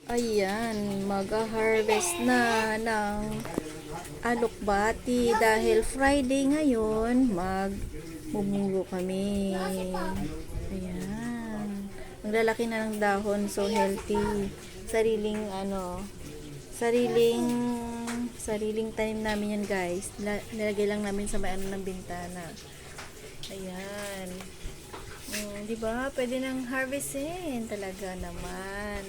Ayan, mag-harvest na ng alokbati dahil Friday ngayon, magmumuro kami. Ayan. Ang lalaki na ng dahon, so healthy. Sariling sariling sariling tanim namin yan, guys. Nilagay lang namin sa may ng bintana. Ayan. Di ba? Pwede nang harvestin talaga naman.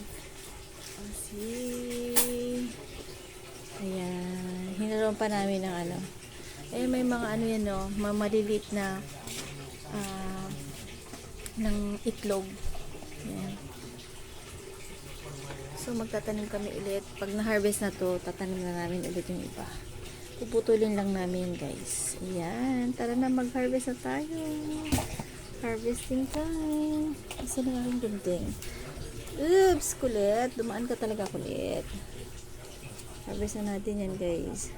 Ayan. Hinalon pa namin ng may mga yan, no, maliliit na ng itlog. Ayan. So, magtatanim kami ulit. Pag na-harvest na to, tatanim na namin ulit yung iba. Puputulin lang namin, guys. Ayan. Tara na, mag-harvest na tayo. Harvesting time. Isa na aking gunting. Oops, kulit. Dumaan ka talaga, kulit. Harvest na natin yan, guys.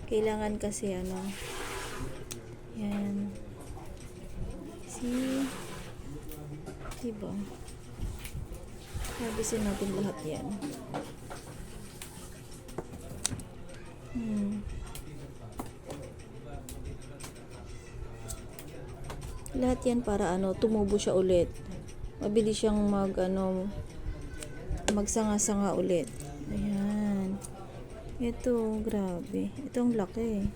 Kailangan kasi yan. See? Diba? Harvestin natin lahat yan. Lahat yan para tumubo siya ulit. Mabilis siyang magsanga-sanga ulit. Ayan. Ito, grabe. Ito ang laki.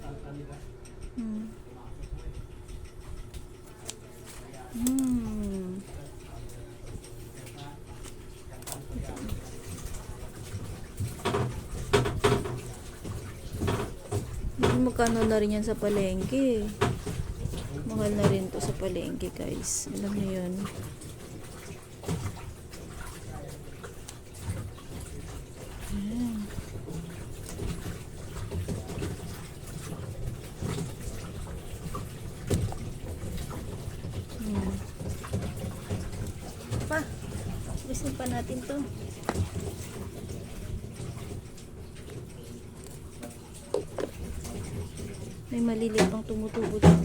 Magkano na rin yan sa palengke. Mahal na rin to sa palengke, guys. Alam niyo yun. Gusto pa natin to. May maliliit pang tumutubo dun.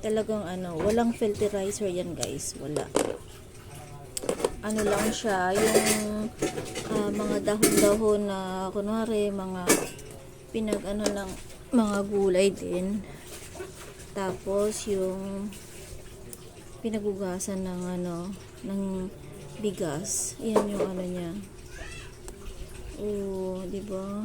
Talagang walang fertilizer yan, guys. Wala. Lang siya, yung mga dahon-dahon na kunwari, mga ng mga gulay din. Tapos yung pinagugasan ng bigas. Yan yung niya. Oh, di ba?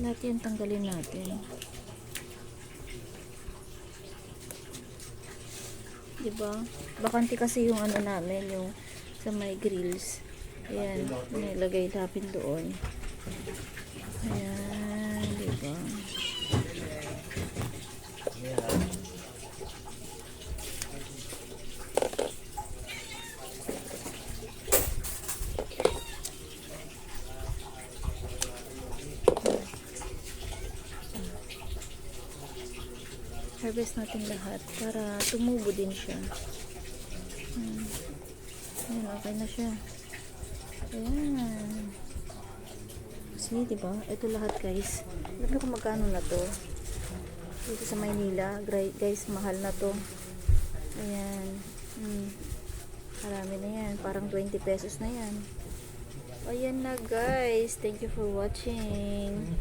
Lahat yan tanggalin natin. Diba? Bakante kasi yung namin, yung sa may grills. Ayan, nilagay natin doon. Ayan, diba? Harvest natin lahat para tumubo din siya. Ayan, okay na siya. Ayan. See, diba? Ito lahat, guys. Alam niyo kung magkano na to? Dito sa Maynila, guys, mahal na to. Ayan. Marami na yan. Parang 20 pesos na yan. Ayan na, guys. Thank you for watching.